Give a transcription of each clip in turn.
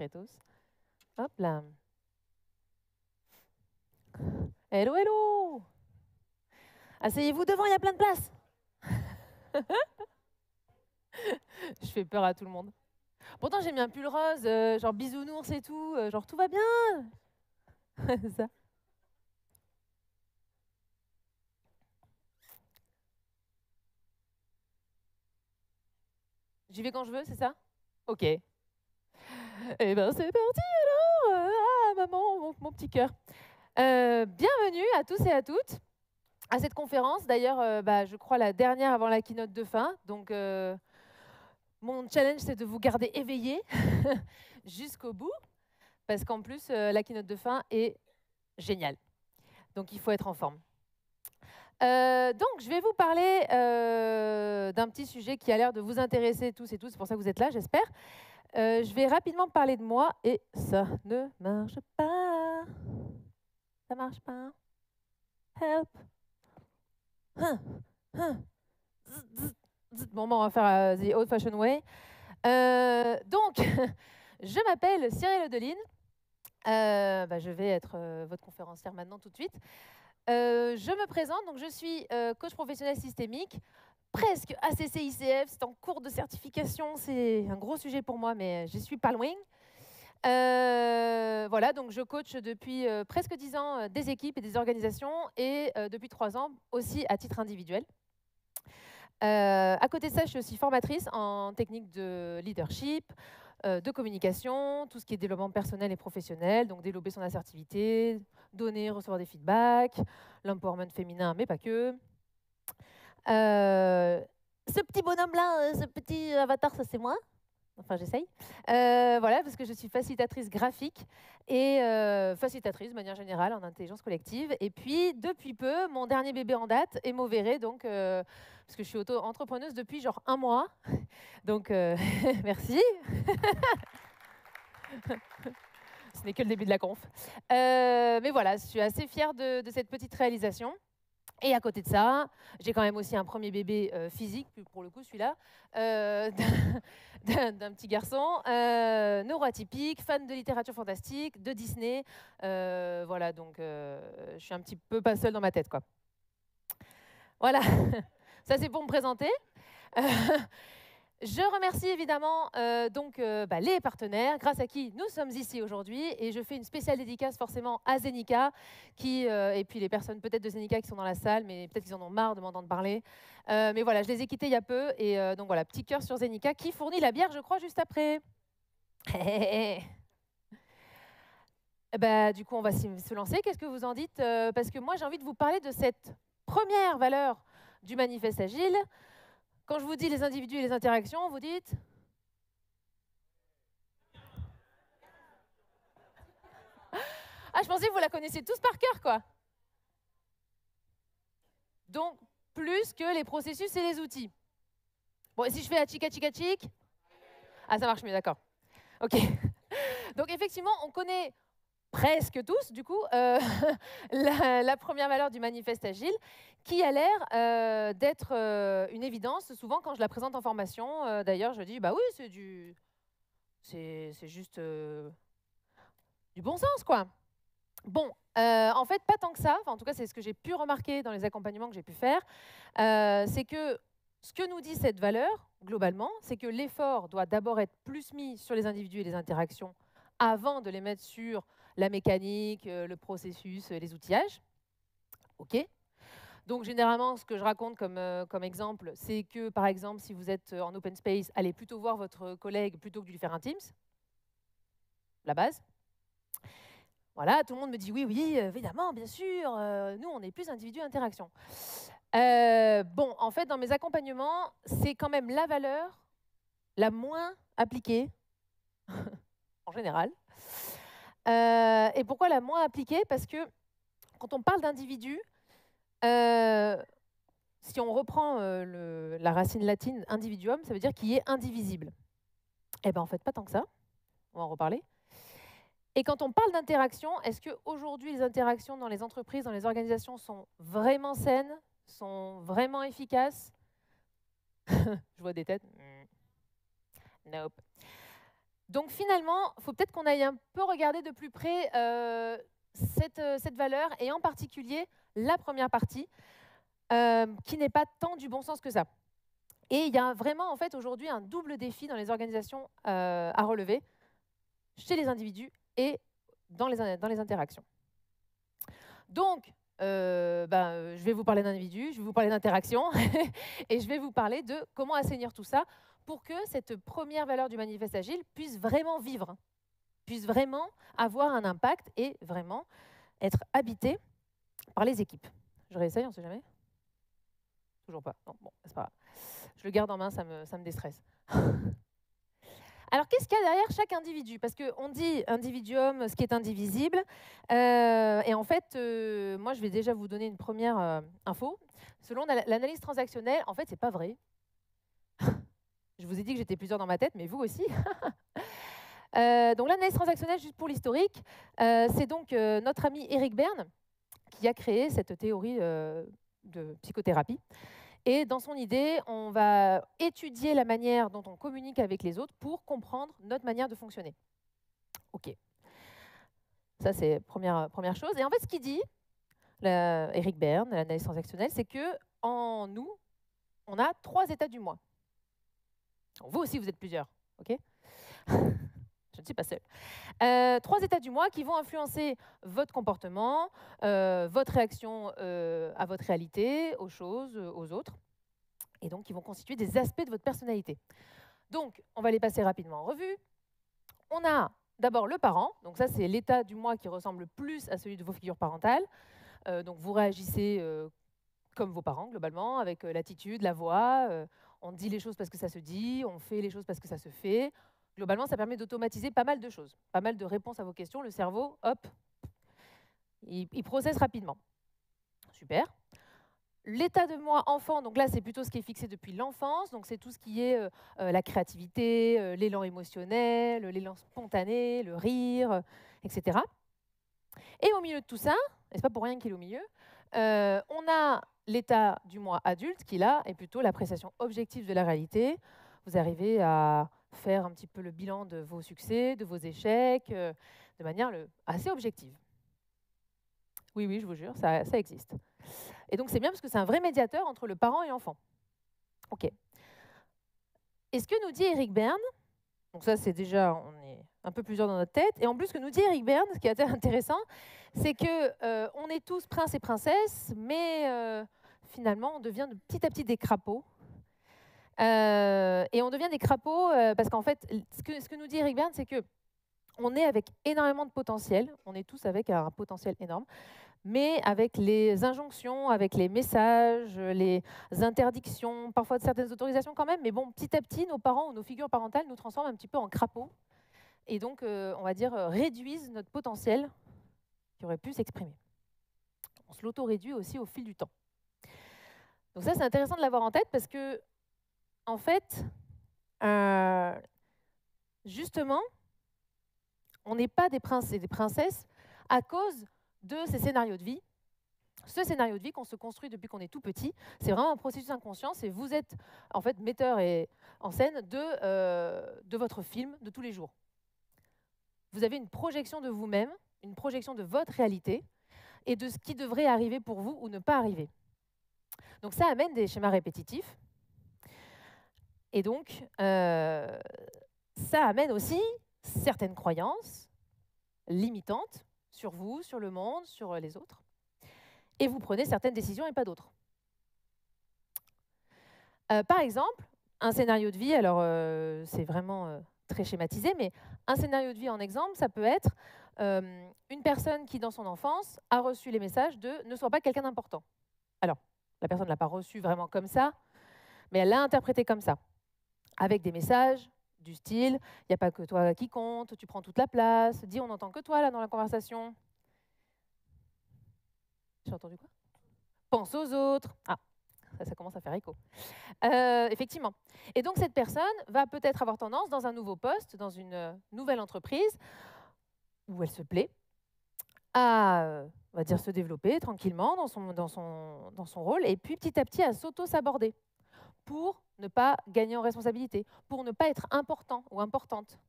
discretos. Hop là. Hello, hello. Asseyez-vous devant, il y a plein de place. Je fais peur à tout le monde. Pourtant, j'ai mis un pull rose, genre bisounours et tout, genre tout va bien. C'est ça. J'y vais quand je veux, c'est ça? Ok. Eh ben, c'est parti alors. Ah, maman, mon petit cœur. Bienvenue à tous et à toutes à cette conférence. D'ailleurs, je crois la dernière avant la keynote de fin. Donc, mon challenge, c'est de vous garder éveillés jusqu'au bout, parce qu'en plus, la keynote de fin est géniale. Donc, il faut être en forme. Donc, je vais vous parler d'un petit sujet qui a l'air de vous intéresser tous et toutes. C'est pour ça que vous êtes là, j'espère. Je vais rapidement parler de moi et ça ne marche pas. Ça marche pas. Help. Bon, on va faire the old-fashioned way. Donc, je m'appelle Cyril Odeline. Je vais être votre conférencière maintenant tout de suite. Je me présente, donc je suis coach professionnel systémique, presque ACC-ICF, c'est en cours de certification, c'est un gros sujet pour moi, mais j'y suis pas loin. Voilà, donc je coach depuis presque 10 ans des équipes et des organisations, et depuis 3 ans aussi à titre individuel. À côté de ça, je suis aussi formatrice en technique de leadership, de communication, tout ce qui est développement personnel et professionnel, donc développer son assertivité, donner, recevoir des feedbacks, l'empowerment féminin, mais pas que. Ce petit bonhomme-là, ce petit avatar, ça c'est moi. Enfin, j'essaye. Voilà, parce que je suis facilitatrice graphique et facilitatrice de manière générale en intelligence collective. Et puis, depuis peu, mon dernier bébé en date est Mauvéré, donc, parce que je suis auto-entrepreneuse depuis genre 1 mois. Donc, merci. Ce n'est que le début de la conf. Mais voilà, je suis assez fière de cette petite réalisation. Et à côté de ça, j'ai quand même aussi un premier bébé physique, pour le coup celui-là, d'un petit garçon, neuroatypique, fan de littérature fantastique, de Disney. Voilà, donc je suis un petit peu pas seule dans ma tête, quoi. Voilà, ça c'est pour me présenter. Je remercie évidemment les partenaires, grâce à qui nous sommes ici aujourd'hui. Et je fais une spéciale dédicace forcément à Zenica, et puis les personnes peut-être de Zenica qui sont dans la salle, mais peut-être qu'ils en ont marre de m'entendre parler. Mais voilà, je les ai quittés il y a peu. Et donc voilà, petit cœur sur Zenica qui fournit la bière, je crois, juste après. Du coup, on va se lancer. Qu'est-ce que vous en dites? Parce que moi, j'ai envie de vous parler de cette première valeur du manifeste agile. Quand je vous dis les individus et les interactions, vous dites? Ah, je pensais que vous la connaissiez tous par cœur, quoi. Donc, plus que les processus et les outils. Bon, et si je fais la chica-chica-chic? Ah, ça marche mieux, d'accord. OK. Donc, effectivement, on connaît presque tous, du coup, la première valeur du manifeste agile, qui a l'air d'être une évidence. Souvent, quand je la présente en formation, d'ailleurs, je dis, bah oui, c'est juste du bon sens, quoi. Bon, en fait, pas tant que ça. Enfin, en tout cas, c'est ce que j'ai pu remarquer dans les accompagnements que j'ai pu faire. C'est que ce que nous dit cette valeur, globalement, c'est que l'effort doit d'abord être plus mis sur les individus et les interactions avant de les mettre sur la mécanique, le processus, les outillages. OK. Donc, généralement, ce que je raconte comme exemple, c'est que, par exemple, si vous êtes en open space, allez plutôt voir votre collègue plutôt que de lui faire un Teams. La base. Voilà, tout le monde me dit oui, oui, évidemment, bien sûr, nous, on est plus individu-interaction. Bon, en fait, dans mes accompagnements, c'est quand même la valeur la moins appliquée, en général. Et pourquoi la moins appliquée? Parce que quand on parle d'individu, si on reprend la racine latine individuum, ça veut dire qu'il est indivisible. Eh bien, en fait, pas tant que ça. On va en reparler. Et quand on parle d'interaction, est-ce qu'aujourd'hui, les interactions dans les entreprises, dans les organisations sont vraiment saines, sont vraiment efficaces? Je vois des têtes. Nope. Donc finalement, il faut peut-être qu'on aille un peu regarder de plus près cette valeur, et en particulier la première partie, qui n'est pas tant du bon sens que ça. Et il y a vraiment en fait aujourd'hui un double défi dans les organisations à relever, chez les individus et dans les interactions. Donc, je vais vous parler d'individus, je vais vous parler d'interaction, et je vais vous parler de comment assainir tout ça pour que cette première valeur du manifeste agile puisse vraiment vivre, puisse vraiment avoir un impact et vraiment être habitée par les équipes. Je réessaye, on ne sait jamais. Toujours pas. Non, bon, c'est pas grave. Je le garde en main, ça me déstresse. Alors, qu'est-ce qu'il y a derrière chaque individu? Parce qu'on dit individuum, ce qui est indivisible. Et en fait, moi, je vais déjà vous donner une première info. Selon l'analyse transactionnelle, en fait, c'est pas vrai. Je vous ai dit que j'étais plusieurs dans ma tête, mais vous aussi. Donc, l'analyse transactionnelle, juste pour l'historique, c'est donc notre ami Eric Berne qui a créé cette théorie de psychothérapie. Et dans son idée, on va étudier la manière dont on communique avec les autres pour comprendre notre manière de fonctionner. OK. Ça, c'est première chose. Et en fait, ce qu'il dit, Eric Berne, l'analyse transactionnelle, c'est qu'en nous, on a 3 états du moi. Vous aussi, vous êtes plusieurs. OK. Je ne suis pas seule. 3 états du moi qui vont influencer votre comportement, votre réaction à votre réalité, aux choses, aux autres, et donc qui vont constituer des aspects de votre personnalité. Donc, on va les passer rapidement en revue. On a d'abord le parent, donc ça c'est l'état du moi qui ressemble plus à celui de vos figures parentales. Donc vous réagissez comme vos parents globalement, avec l'attitude, la voix, on dit les choses parce que ça se dit, on fait les choses parce que ça se fait. Globalement, ça permet d'automatiser pas mal de choses, pas mal de réponses à vos questions. Le cerveau, hop, il processe rapidement. Super. L'état de moi enfant, donc là, c'est plutôt ce qui est fixé depuis l'enfance. Donc c'est tout ce qui est la créativité, l'élan émotionnel, l'élan spontané, le rire, etc. Et au milieu de tout ça, et c'est pas pour rien qu'il est au milieu, on a l'état du moi adulte qui, là, est plutôt l'appréciation objective de la réalité. Vous arrivez à faire un petit peu le bilan de vos succès, de vos échecs, de manière assez objective. Oui, oui, je vous jure, ça existe. Et donc, c'est bien parce que c'est un vrai médiateur entre le parent et l'enfant. OK. Et ce que nous dit Eric Berne, donc ça, c'est déjà, on est un peu plusieurs dans notre tête, et en plus, ce que nous dit Eric Berne, ce qui est intéressant, c'est que on est tous princes et princesses, mais finalement, on devient petit à petit des crapauds. Et on devient des crapauds parce qu'en fait, ce que nous dit Eric Berne, c'est que on est avec énormément de potentiel, on est tous avec un potentiel énorme, mais avec les injonctions, avec les messages, les interdictions, parfois de certaines autorisations quand même, mais bon, petit à petit, nos parents ou nos figures parentales nous transforment un petit peu en crapauds, et donc, on va dire, réduisent notre potentiel qui aurait pu s'exprimer. On se l'auto-réduit aussi au fil du temps. Donc ça, c'est intéressant de l'avoir en tête parce que, en fait, justement, on n'est pas des princes et des princesses à cause de ces scénarios de vie. Ce scénario de vie qu'on se construit depuis qu'on est tout petit, c'est vraiment un processus inconscient, et vous êtes en fait metteur en scène de votre film de tous les jours. Vous avez une projection de vous-même, une projection de votre réalité et de ce qui devrait arriver pour vous ou ne pas arriver. Donc ça amène des schémas répétitifs. Et donc, ça amène aussi certaines croyances limitantes sur vous, sur le monde, sur les autres. Et vous prenez certaines décisions et pas d'autres. Par exemple, un scénario de vie, alors c'est vraiment très schématisé, mais un scénario de vie en exemple, ça peut être une personne qui, dans son enfance, a reçu les messages de « ne sois pas quelqu'un d'important ». Alors, la personne ne l'a pas reçu vraiment comme ça, mais elle l'a interprété comme ça, avec des messages du style « il n'y a pas que toi qui compte, tu prends toute la place, dis on n'entend que toi là dans la conversation ». J'ai entendu quoi? Pense aux autres. Ah, ça commence à faire écho. Effectivement. Et donc, cette personne va peut-être avoir tendance, dans un nouveau poste, dans une nouvelle entreprise, où elle se plaît, à, on va dire, se développer tranquillement dans son rôle, et puis petit à petit à s'auto-saborder pour ne pas gagner en responsabilité, pour ne pas être important ou importante.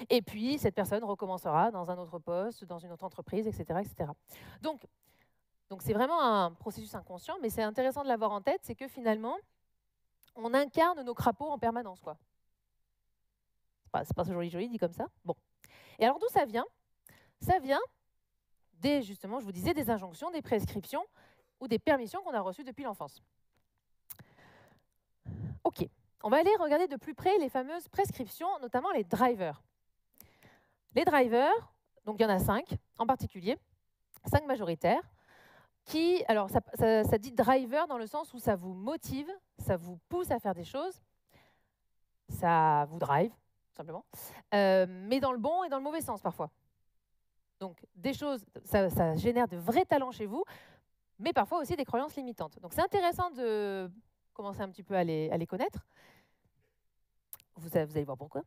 Et puis, cette personne recommencera dans un autre poste, dans une autre entreprise, etc. etc. Donc, c'est vraiment un processus inconscient, mais c'est intéressant de l'avoir en tête, c'est que finalement, on incarne nos crapauds en permanence, quoi. C'est pas joli dit comme ça. Bon. Et alors, d'où ça vient? Ça vient justement, je vous disais, des injonctions, des prescriptions ou des permissions qu'on a reçues depuis l'enfance. OK. On va aller regarder de plus près les fameuses prescriptions, notamment les drivers. Les drivers, donc il y en a 5 en particulier, 5 majoritaires, qui, alors ça dit driver dans le sens où ça vous motive, ça vous pousse à faire des choses, ça vous drive, tout simplement, mais dans le bon et dans le mauvais sens parfois. Donc des choses, ça génère de vrais talents chez vous, mais parfois aussi des croyances limitantes. Donc c'est intéressant de commencer un petit peu à les connaître. Vous allez voir pourquoi.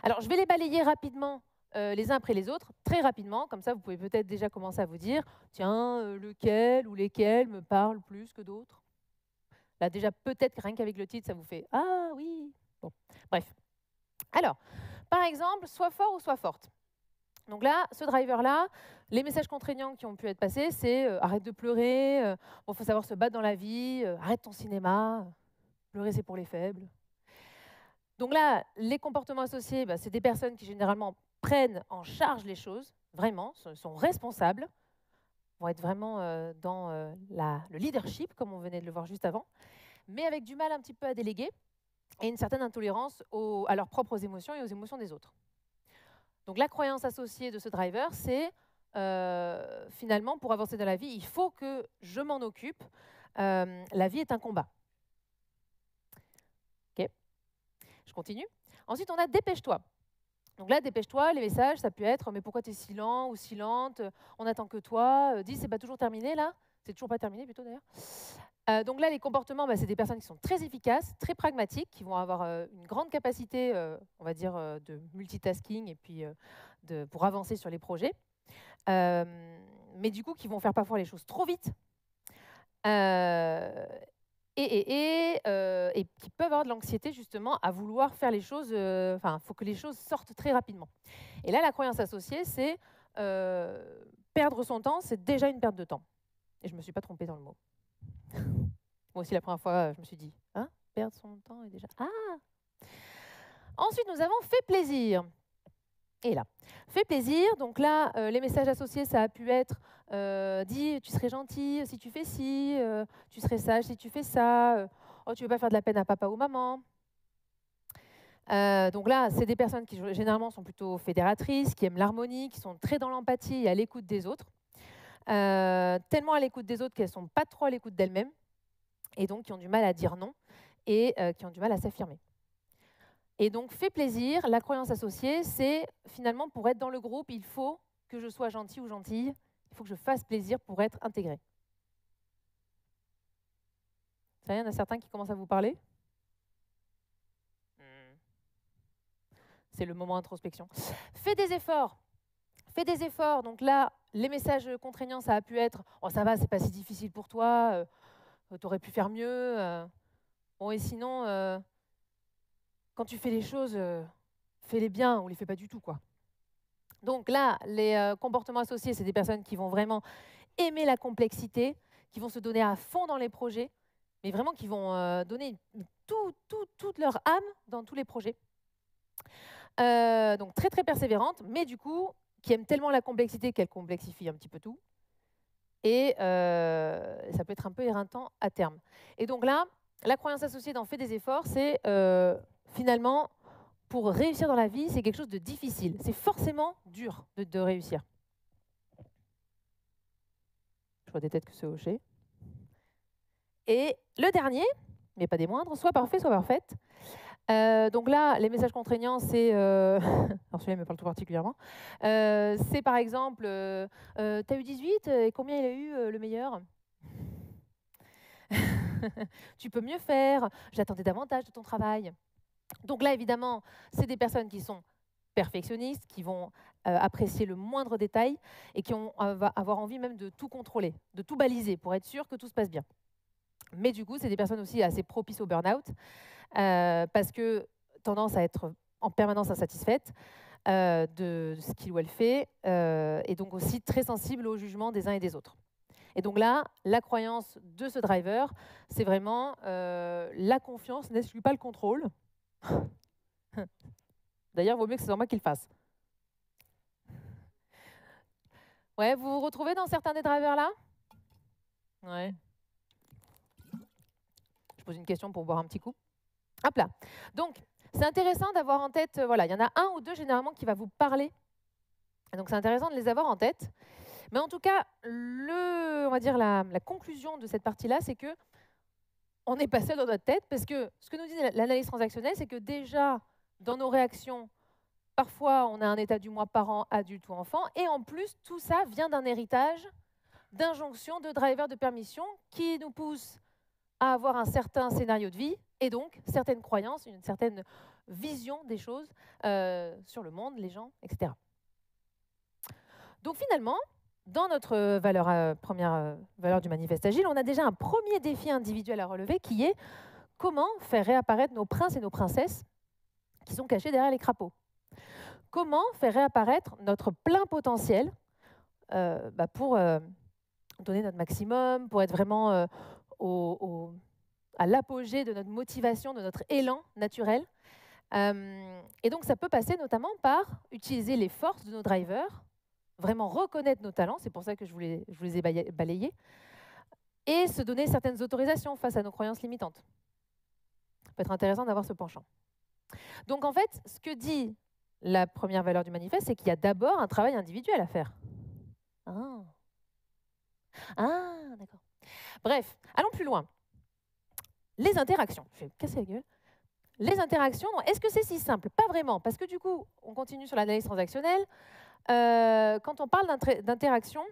Alors je vais les balayer rapidement les uns après les autres, très rapidement, comme ça vous pouvez peut-être déjà commencer à vous dire, tiens, lequel ou lesquels me parlent plus que d'autres. Là déjà, peut-être rien qu'avec le titre, ça vous fait « Ah oui !» Bon, bref. Alors, par exemple, sois fort ou sois forte. Donc là, ce driver-là, les messages contraignants qui ont pu être passés, c'est arrête de pleurer, bon, faut savoir se battre dans la vie, arrête ton cinéma, pleurer c'est pour les faibles. Donc là, les comportements associés, c'est des personnes qui généralement prennent en charge les choses, vraiment, sont responsables, vont être vraiment dans le leadership, comme on venait de le voir juste avant, mais avec du mal un petit peu à déléguer et une certaine intolérance à leurs propres émotions et aux émotions des autres. Donc la croyance associée de ce driver, c'est finalement, pour avancer dans la vie, il faut que je m'en occupe. La vie est un combat. OK. Je continue. Ensuite, on a dépêche-toi. Donc là, dépêche-toi, les messages, ça peut être « mais pourquoi tu es si lent ou si lente? On n'attend que toi. Dis, c'est pas toujours terminé là ?» C'est toujours pas terminé plutôt d'ailleurs. Donc là, les comportements, c'est des personnes qui sont très efficaces, très pragmatiques, qui vont avoir une grande capacité, on va dire, de multitasking et puis pour avancer sur les projets. Mais du coup, qui vont faire parfois les choses trop vite. Et qui peuvent avoir de l'anxiété justement à vouloir faire les choses, il faut que les choses sortent très rapidement. Et là, la croyance associée, c'est perdre son temps, c'est déjà une perte de temps. Et je ne me suis pas trompée dans le mot. Moi aussi, la première fois, je me suis dit, hein, perdre son temps est déjà... Ah. Ensuite, nous avons fait plaisir. Et là, fait plaisir, donc là, les messages associés, ça a pu être dis, tu serais gentil si tu fais ci, tu serais sage si tu fais ça, oh, tu ne veux pas faire de la peine à papa ou maman. Donc là, c'est des personnes qui généralement sont plutôt fédératrices, qui aiment l'harmonie, qui sont très dans l'empathie et à l'écoute des autres. Tellement à l'écoute des autres qu'elles ne sont pas trop à l'écoute d'elles-mêmes, et donc qui ont du mal à dire non, et qui ont du mal à s'affirmer. Et donc, fait plaisir, la croyance associée, c'est finalement pour être dans le groupe, il faut que je sois gentil ou gentille, il faut que je fasse plaisir pour être intégré. Ça y est, il y en a certains qui commencent à vous parler? C'est le moment introspection. Fais des efforts. Fais des efforts. Donc là, les messages contraignants, ça a pu être « Oh, ça va, c'est pas si difficile pour toi, tu aurais pu faire mieux. Bon, et sinon, quand tu fais les choses, fais-les bien ou les fais pas du tout, quoi. » Donc là, les comportements associés, c'est des personnes qui vont vraiment aimer la complexité, qui vont se donner à fond dans les projets, mais vraiment qui vont donner toute leur âme dans tous les projets. Donc très très persévérante, mais du coup, qui aime tellement la complexité qu'elle complexifie un petit peu tout. Et ça peut être un peu éreintant à terme. Et donc là, la croyance associée dans « fait des efforts », c'est finalement, pour réussir dans la vie, c'est quelque chose de difficile. C'est forcément dur de réussir. Je vois des têtes que se hocher. Et le dernier, mais pas des moindres, soit parfait, soit parfaite. Donc là, les messages contraignants, c'est... alors celui-là me parle tout particulièrement. C'est par exemple, t'as eu 18 et combien il a eu le meilleur? Tu peux mieux faire, j'attendais davantage de ton travail. Donc là, évidemment, c'est des personnes qui sont perfectionnistes, qui vont apprécier le moindre détail et qui vont avoir envie même de tout contrôler, de tout baliser pour être sûr que tout se passe bien. Mais du coup, c'est des personnes aussi assez propices au burn-out parce que tendance à être en permanence insatisfaites, de ce qu'il ou elle fait, et donc aussi très sensible au jugement des uns et des autres. Et donc là, la croyance de ce driver, c'est vraiment la confiance n'exclut pas le contrôle. D'ailleurs, il vaut mieux que ce soit moi qui le fasse. Ouais, vous vous retrouvez dans certains des drivers là? Ouais. Je pose une question pour boire un petit coup. Hop là. Donc, c'est intéressant d'avoir en tête, voilà, il y en a un ou deux généralement qui va vous parler. Et donc, c'est intéressant de les avoir en tête. Mais en tout cas, on va dire la conclusion de cette partie-là, c'est que on n'est pas seul dans notre tête, parce que ce que nous dit l'analyse transactionnelle, c'est que déjà, dans nos réactions, parfois, on a un état du moi parent, adulte ou enfant, et en plus, tout ça vient d'un héritage, d'injonctions, de drivers de permission qui nous poussent à avoir un certain scénario de vie, et donc certaines croyances, une certaine vision des choses sur le monde, les gens, etc. Donc finalement, dans notre première valeur du manifeste agile, on a déjà un premier défi individuel à relever qui est comment faire réapparaître nos princes et nos princesses qui sont cachés derrière les crapauds. Comment faire réapparaître notre plein potentiel pour donner notre maximum, pour être vraiment à l'apogée de notre motivation, de notre élan naturel. Et donc ça peut passer notamment par utiliser les forces de nos drivers, vraiment reconnaître nos talents, c'est pour ça que je vous les ai balayés, et se donner certaines autorisations face à nos croyances limitantes. Ça peut être intéressant d'avoir ce penchant. Donc en fait, ce que dit la première valeur du manifeste, c'est qu'il y a d'abord un travail individuel à faire. Ah, d'accord. Bref, allons plus loin. Les interactions. Je vais me casser la gueule. Les interactions, est-ce que c'est si simple? Pas vraiment, parce que du coup, on continue sur l'analyse transactionnelle. Quand on parle d'interaction,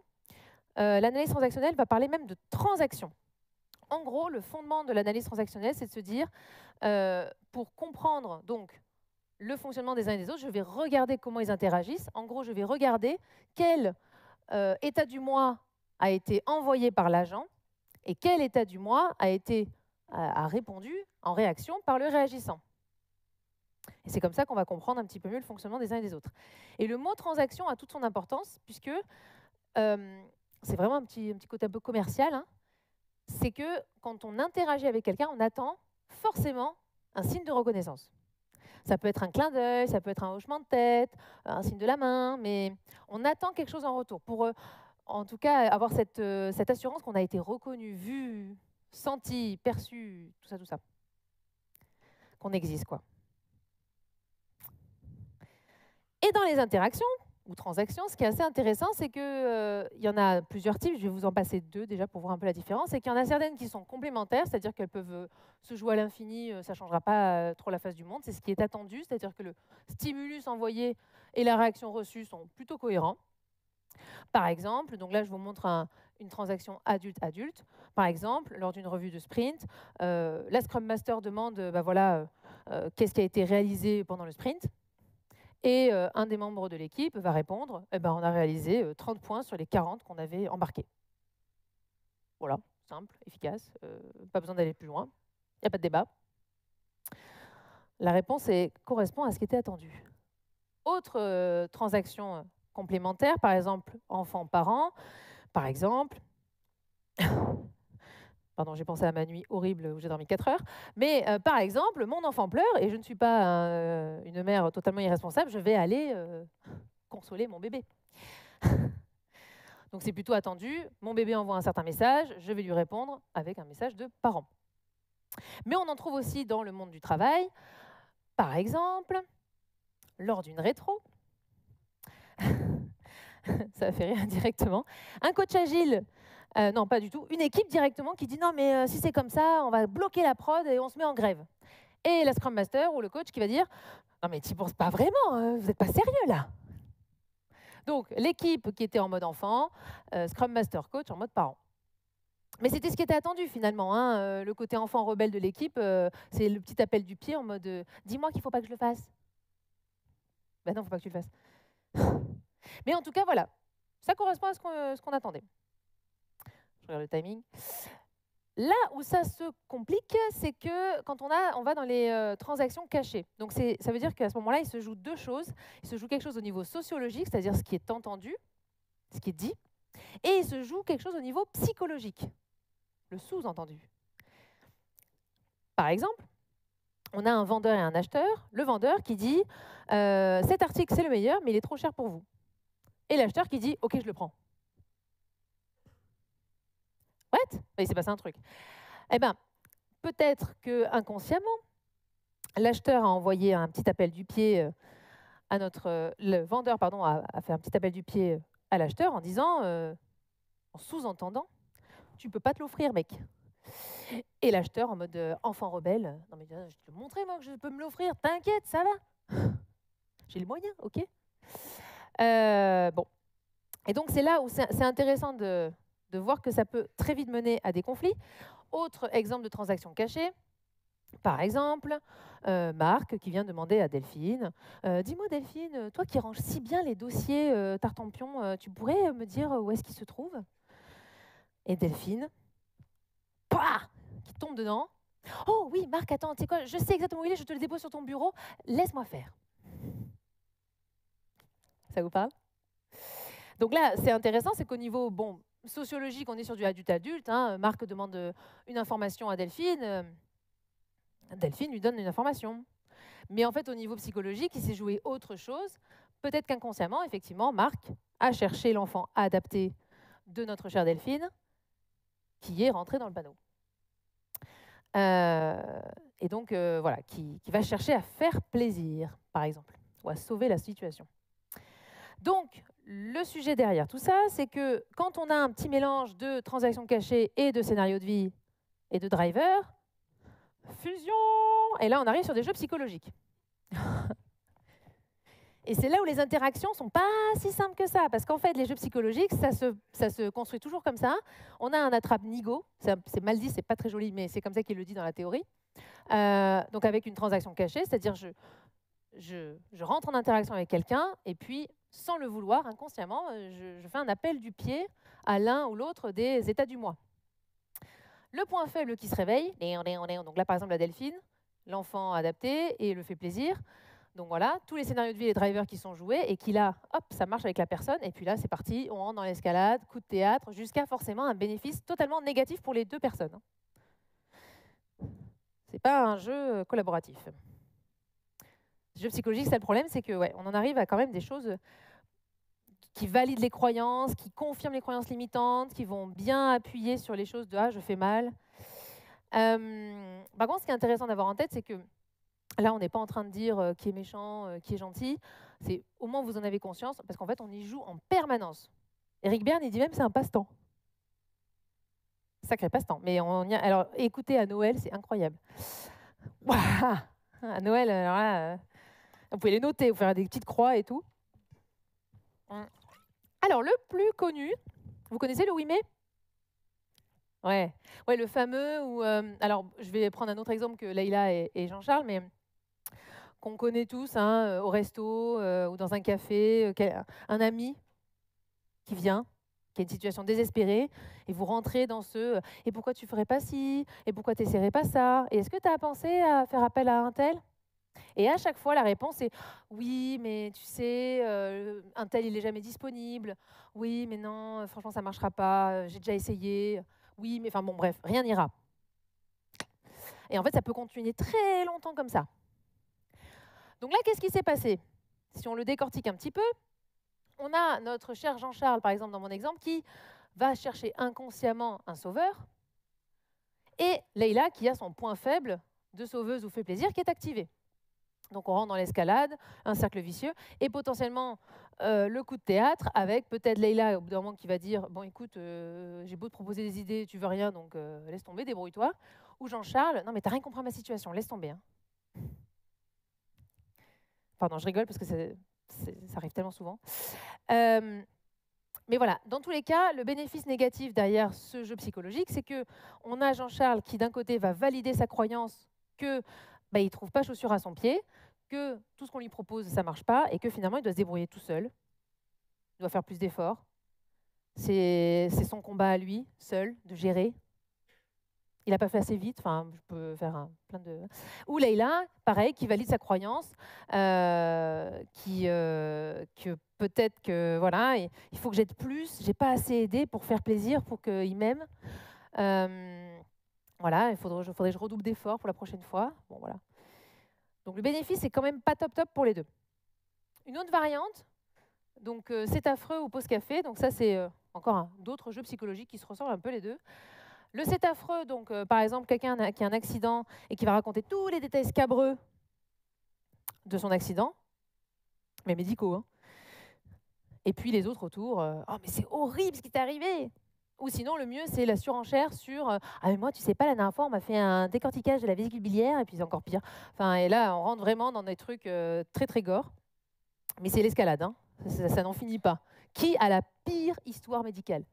l'analyse transactionnelle va parler même de transaction. En gros, le fondement de l'analyse transactionnelle, c'est de se dire, pour comprendre donc le fonctionnement des uns et des autres, je vais regarder comment ils interagissent. En gros, je vais regarder quel état du moi a été envoyé par l'agent et quel état du moi a répondu en réaction par le réagissant. Et c'est comme ça qu'on va comprendre un petit peu mieux le fonctionnement des uns et des autres. Et le mot transaction a toute son importance, puisque c'est vraiment un petit côté un peu commercial. Hein. C'est que quand on interagit avec quelqu'un, on attend forcément un signe de reconnaissance. Ça peut être un clin d'œil, ça peut être un hochement de tête, un signe de la main, mais on attend quelque chose en retour pour, en tout cas, avoir cette assurance qu'on a été reconnu, vu, senti, perçu, tout ça. Qu'on existe, quoi. Et dans les interactions ou transactions, ce qui est assez intéressant, c'est qu'il y en a plusieurs types. Je vais vous en passer deux déjà pour voir un peu la différence. C'est qu'il y en a certaines qui sont complémentaires, c'est-à-dire qu'elles peuvent se jouer à l'infini, ça ne changera pas trop la face du monde. C'est ce qui est attendu, c'est-à-dire que le stimulus envoyé et la réaction reçue sont plutôt cohérents. Par exemple, donc là je vous montre une transaction adulte-adulte. Par exemple, lors d'une revue de sprint, la Scrum Master demande qu'est-ce qui a été réalisé pendant le sprint. Et un des membres de l'équipe va répondre, on a réalisé 30 points sur les 40 qu'on avait embarqués. Voilà, simple, efficace, pas besoin d'aller plus loin, il n'y a pas de débat. La réponse correspond à ce qui était attendu. Autre transaction complémentaire, par exemple, enfant-parent, par exemple, pardon, j'ai pensé à ma nuit horrible où j'ai dormi 4 heures. Mais par exemple, mon enfant pleure et je ne suis pas une mère totalement irresponsable, je vais aller consoler mon bébé. Donc c'est plutôt attendu, mon bébé envoie un certain message, je vais lui répondre avec un message de parent. Mais on en trouve aussi dans le monde du travail. Par exemple, lors d'une rétro, ça fait rire directement, un coach agile, non pas du tout, une équipe directement qui dit non mais si c'est comme ça, on va bloquer la prod et on se met en grève. Et la Scrum Master ou le coach qui va dire non mais tu n'y penses pas vraiment, vous n'êtes pas sérieux là. Donc l'équipe qui était en mode enfant, Scrum Master coach en mode parent. Mais c'était ce qui était attendu finalement. Hein. Le côté enfant rebelle de l'équipe, c'est le petit appel du pied en mode dis-moi qu'il ne faut pas que je le fasse. Ben non, il ne faut pas que tu le fasses. Mais en tout cas, voilà. Ça correspond à ce qu'on attendait. Je regarde le timing. Là où ça se complique, c'est que quand on va dans les transactions cachées. Donc ça veut dire qu'à ce moment-là, il se joue deux choses. Il se joue quelque chose au niveau sociologique, c'est-à-dire ce qui est entendu, ce qui est dit, et il se joue quelque chose au niveau psychologique, le sous-entendu. Par exemple, on a un vendeur et un acheteur. Le vendeur qui dit cet article c'est le meilleur, mais il est trop cher pour vous. Et l'acheteur qui dit ok, je le prends. What? Il s'est passé un truc. Eh bien, peut-être que inconsciemment, l'acheteur a envoyé un petit appel du pied à le vendeur, pardon, a fait un petit appel du pied à l'acheteur en disant, en sous-entendant, tu peux pas te l'offrir, mec. Et l'acheteur en mode enfant rebelle, non mais je vais te montrer moi que je peux me l'offrir, t'inquiète, ça va. J'ai le moyen, ok. Bon. Et donc c'est là où c'est intéressant de voir que ça peut très vite mener à des conflits. Autre exemple de transaction cachée, par exemple, Marc qui vient demander à Delphine, dis-moi Delphine, toi qui ranges si bien les dossiers Tartampion, tu pourrais me dire où est-ce qu'ils se trouvent? Et Delphine, pah, qui tombe dedans. Oh oui, Marc, attends, tu sais quoi, je sais exactement où il est, je te le dépose sur ton bureau, laisse-moi faire. Ça vous parle? Donc là, c'est intéressant, c'est qu'au niveau sociologique, on est sur du adulte-adulte. Hein. Marc demande une information à Delphine. Delphine lui donne une information. Mais en fait, au niveau psychologique, il s'est joué autre chose. Peut-être qu'inconsciemment, effectivement, Marc a cherché l'enfant adapté de notre chère Delphine, qui est rentré dans le panneau. Et donc, voilà, qui va chercher à faire plaisir, par exemple, ou à sauver la situation. Donc, le sujet derrière tout ça, c'est que quand on a un petit mélange de transactions cachées et de scénarios de vie et de drivers, fusion. Et là, on arrive sur des jeux psychologiques. Et c'est là où les interactions sont pas si simples que ça, parce qu'en fait, les jeux psychologiques, ça se construit toujours comme ça. On a un attrape-nigo, c'est mal dit, c'est pas très joli, mais c'est comme ça qu'il le dit dans la théorie. Donc avec une transaction cachée, c'est-à-dire je rentre en interaction avec quelqu'un, et puis, sans le vouloir, inconsciemment, je fais un appel du pied à l'un ou l'autre des états du moi. Le point faible qui se réveille, donc là par exemple la Delphine, l'enfant adapté et le fait plaisir. Donc voilà, tous les scénarios de vie et les drivers qui sont joués et qui là, hop, ça marche avec la personne. Et puis là, c'est parti, on rentre dans l'escalade, coup de théâtre, jusqu'à forcément un bénéfice totalement négatif pour les deux personnes. C'est pas un jeu collaboratif. Le jeu psychologique, c'est le problème, c'est que on en arrive à quand même des choses qui valident les croyances, qui confirment les croyances limitantes, qui vont bien appuyer sur les choses de « ah, je fais mal ». Par contre, ce qui est intéressant d'avoir en tête, c'est que là, on n'est pas en train de dire qui est méchant, qui est gentil. C'est au moins vous en avez conscience, parce qu'en fait, on y joue en permanence. Eric Berne, il dit même c'est un passe-temps. Sacré passe-temps. Mais alors, écoutez, à Noël, c'est incroyable. Ouah, à Noël, alors là, vous pouvez les noter, vous faire des petites croix et tout. Alors, le plus connu, vous connaissez le 8 mai? Ouais, le fameux où... alors, je vais prendre un autre exemple que Leïla et Jean-Charles, mais qu'on connaît tous, hein, au resto ou dans un café, un ami qui vient, qui a une situation désespérée, et vous rentrez dans ce « et pourquoi tu ferais pas ci? Et pourquoi tu n'essaierais pas ça? Et est-ce que tu as pensé à faire appel à un tel ?» Et à chaque fois, la réponse est « oui, mais tu sais, un tel, il n'est jamais disponible. Oui, mais non, franchement, ça ne marchera pas. J'ai déjà essayé. Oui, mais enfin bon, bref, rien n'ira. » Et en fait, ça peut continuer très longtemps comme ça. Donc là, qu'est-ce qui s'est passé? Si on le décortique un petit peu, on a notre cher Jean-Charles, par exemple, dans mon exemple, qui va chercher inconsciemment un sauveur, et Leïla qui a son point faible de sauveuse ou fait plaisir qui est activé. Donc on rentre dans l'escalade, un cercle vicieux, et potentiellement le coup de théâtre avec peut-être Leïla au bout d'un moment qui va dire « bon écoute, j'ai beau te proposer des idées, tu veux rien, donc laisse tomber, débrouille-toi ». Ou Jean-Charles « non mais t'as rien compris à ma situation, laisse tomber hein. ». Pardon, je rigole parce que ça arrive tellement souvent. Mais voilà, dans tous les cas, le bénéfice négatif derrière ce jeu psychologique, c'est qu'on a Jean-Charles qui d'un côté va valider sa croyance que il ne trouve pas chaussure à son pied, que tout ce qu'on lui propose, ça ne marche pas, et que finalement, il doit se débrouiller tout seul. Il doit faire plus d'efforts. C'est son combat à lui, seul, de gérer. il n'a pas fait assez vite, enfin, je peux faire plein de... Ou Leïla, pareil, qui valide sa croyance, que peut-être que, voilà, il faut que j'aide plus, j'ai pas assez aidé pour faire plaisir, pour qu'il m'aime. Voilà, il faudrait que je redouble d'efforts pour la prochaine fois. Bon, voilà. Donc le bénéfice, c'est quand même pas top top pour les deux. Une autre variante, donc c'est affreux ou pause café, donc ça c'est encore d'autres jeux psychologiques qui se ressemblent un peu les deux. Le c'est affreux, donc par exemple quelqu'un qui a un accident et qui va raconter tous les détails scabreux de son accident, mais médicaux, hein. Et puis les autres autour, oh mais c'est horrible ce qui t'est arrivé. Ou sinon le mieux c'est la surenchère sur ah mais moi tu sais pas la dernière fois on m'a fait un décortiquage de la vésicule biliaire et puis c'est encore pire. Enfin et là on rentre vraiment dans des trucs très très gore. Mais c'est l'escalade, hein. Ça n'en finit pas. Qui a la pire histoire médicale?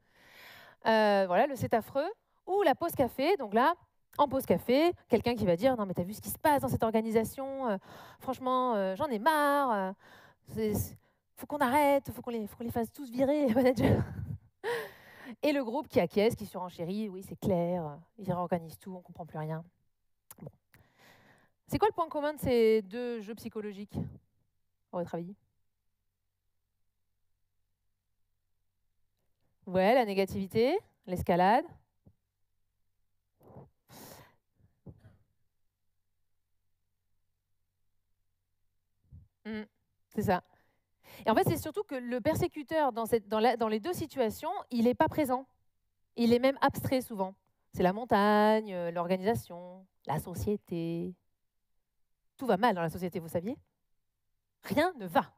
Voilà, le c'est affreux. Ou la pause café, donc là, en pause café, quelqu'un qui va dire « Non, mais t'as vu ce qui se passe dans cette organisation franchement, j'en ai marre. Faut qu'on arrête, faut qu'on les fasse tous virer, les managers. » Et le groupe qui acquiesce, qui surenchérit « Oui, c'est clair, ils réorganisent tout, on comprend plus rien. » Bon. C'est quoi le point commun de ces deux jeux psychologiques, à votre avis? Ouais, la négativité, l'escalade. C'est ça. Et en fait, c'est surtout que le persécuteur, dans les deux situations, il n'est pas présent. Il est même abstrait souvent. C'est la montagne, l'organisation, la société. Tout va mal dans la société, vous saviez? Rien ne va.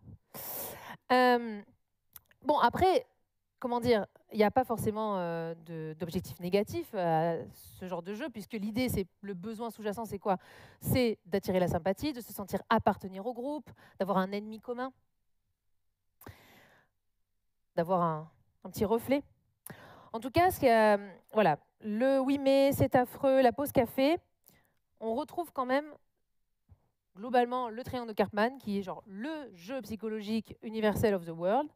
Bon, après, comment dire, il n'y a pas forcément d'objectif négatif à ce genre de jeu, puisque l'idée, c'est le besoin sous-jacent, c'est quoi? C'est d'attirer la sympathie, de se sentir appartenir au groupe, d'avoir un ennemi commun, d'avoir un petit reflet. En tout cas, voilà, le oui mais, c'est affreux, la pause café, on retrouve quand même globalement le triangle de Karpman, qui est genre le jeu psychologique universel of the world,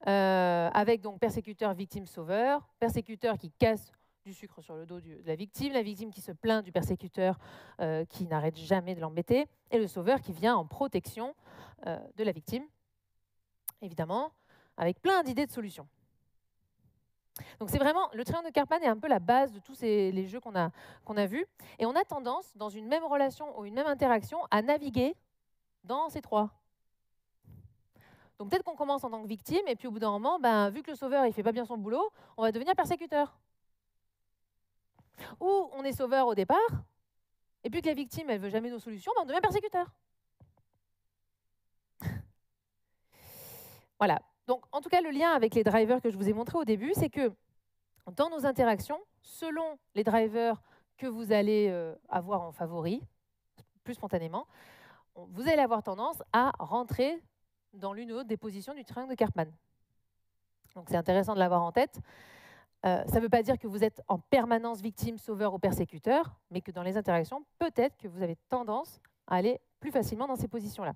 avec donc persécuteur, victime, sauveur, persécuteur qui casse du sucre sur le dos de la victime qui se plaint du persécuteur qui n'arrête jamais de l'embêter, et le sauveur qui vient en protection de la victime, évidemment, avec plein d'idées de solutions. Donc c'est vraiment, le triangle de Karpman est un peu la base de tous les jeux qu'on a vus, et on a tendance, dans une même relation ou une même interaction, à naviguer dans ces trois. Donc peut-être qu'on commence en tant que victime, et puis au bout d'un moment, ben, vu que le sauveur ne fait pas bien son boulot, on va devenir persécuteur. Ou on est sauveur au départ, et puis que la victime, elle ne veut jamais nos solutions, ben, on devient persécuteur. Voilà. Donc en tout cas, le lien avec les drivers que je vous ai montré au début, c'est que dans nos interactions, selon les drivers que vous allez avoir en favori, plus spontanément, vous allez avoir tendance à rentrer dans l'une ou l'autre des positions du triangle de Karpman. Donc c'est intéressant de l'avoir en tête. Ça ne veut pas dire que vous êtes en permanence victime, sauveur ou persécuteur, mais que dans les interactions, peut-être que vous avez tendance à aller plus facilement dans ces positions-là.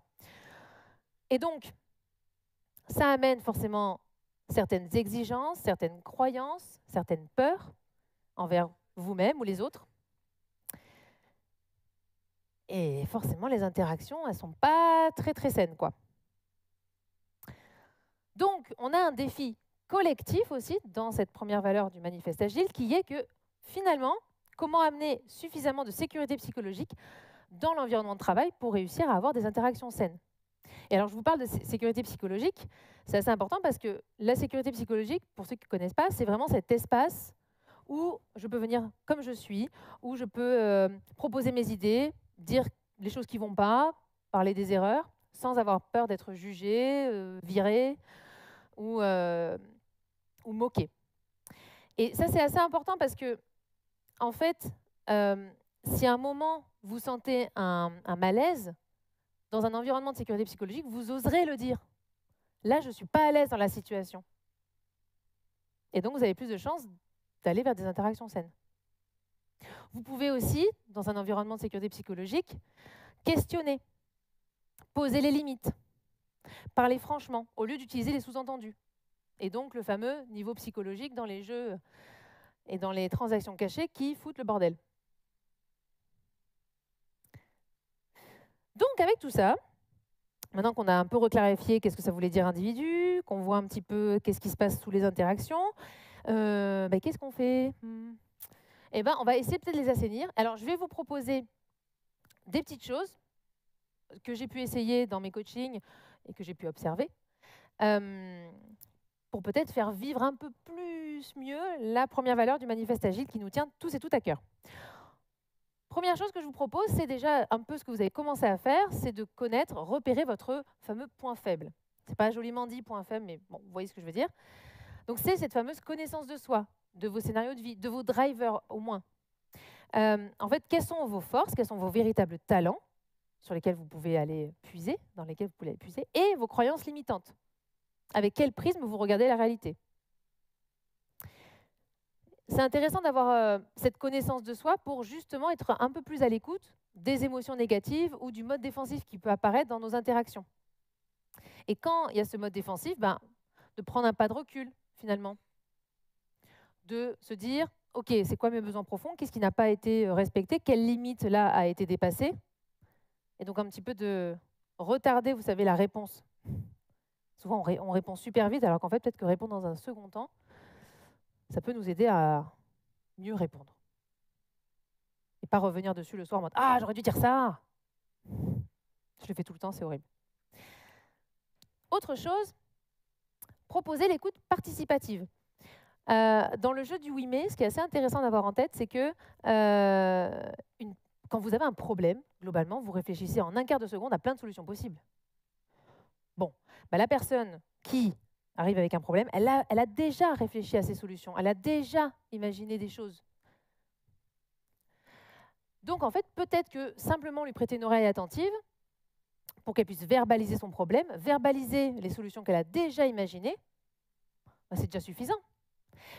Et donc, ça amène forcément certaines exigences, certaines croyances, certaines peurs envers vous-même ou les autres. Et forcément, les interactions, elles ne sont pas très très saines, quoi. Donc, on a un défi collectif aussi dans cette première valeur du manifeste agile, qui est que finalement, comment amener suffisamment de sécurité psychologique dans l'environnement de travail pour réussir à avoir des interactions saines. Et alors, je vous parle de sécurité psychologique, c'est assez important parce que la sécurité psychologique, pour ceux qui ne connaissent pas, c'est vraiment cet espace où je peux venir comme je suis, où je peux proposer mes idées, dire les choses qui ne vont pas, parler des erreurs, sans avoir peur d'être jugé, viré ou moqué. Et ça, c'est assez important parce que, en fait, si à un moment, vous sentez un malaise dans un environnement de sécurité psychologique, vous oserez le dire. Là, je ne suis pas à l'aise dans la situation. Et donc, vous avez plus de chances d'aller vers des interactions saines. Vous pouvez aussi, dans un environnement de sécurité psychologique, questionner, poser les limites, parler franchement, au lieu d'utiliser les sous-entendus. Et donc, le fameux niveau psychologique dans les jeux et dans les transactions cachées qui foutent le bordel. Donc avec tout ça, maintenant qu'on a un peu reclarifié qu'est-ce que ça voulait dire individu, qu'on voit un petit peu qu'est-ce qui se passe sous les interactions, qu'est-ce qu'on fait? Eh ben, on va essayer peut-être de les assainir. Alors, je vais vous proposer des petites choses que j'ai pu essayer dans mes coachings et que j'ai pu observer pour peut-être faire vivre un peu plus mieux la première valeur du manifeste agile qui nous tient tous et toutes à cœur. Première chose que je vous propose, c'est déjà un peu ce que vous avez commencé à faire, c'est de connaître, repérer votre fameux point faible. C'est pas joliment dit point faible, mais bon, vous voyez ce que je veux dire. Donc c'est cette fameuse connaissance de soi, de vos scénarios de vie, de vos drivers au moins. En fait, quelles sont vos forces, quels sont vos véritables talents sur lesquels vous pouvez aller puiser, dans lesquels vous pouvez aller puiser, et vos croyances limitantes. Avec quel prisme vous regardez la réalité. C'est intéressant d'avoir cette connaissance de soi pour justement être un peu plus à l'écoute des émotions négatives ou du mode défensif qui peut apparaître dans nos interactions. Et quand il y a ce mode défensif, de prendre un pas de recul, finalement. De se dire, OK, c'est quoi mes besoins profonds? Qu'est-ce qui n'a pas été respecté? Quelle limite, là, a été dépassée? Et donc, un petit peu de retarder, vous savez, la réponse. Souvent, on répond super vite, alors qu'en fait, peut-être que répondre dans un second temps, ça peut nous aider à mieux répondre. Et pas revenir dessus le soir en mode « Ah, j'aurais dû dire ça !» Je le fais tout le temps, c'est horrible. Autre chose, proposer l'écoute participative. Dans le jeu du oui mais, ce qui est assez intéressant d'avoir en tête, c'est que quand vous avez un problème, globalement, vous réfléchissez en un quart de seconde à plein de solutions possibles. Bon, la personne qui arrive avec un problème, elle a déjà réfléchi à ses solutions, elle a déjà imaginé des choses. Donc en fait, peut-être que simplement lui prêter une oreille attentive pour qu'elle puisse verbaliser son problème, verbaliser les solutions qu'elle a déjà imaginées, c'est déjà suffisant.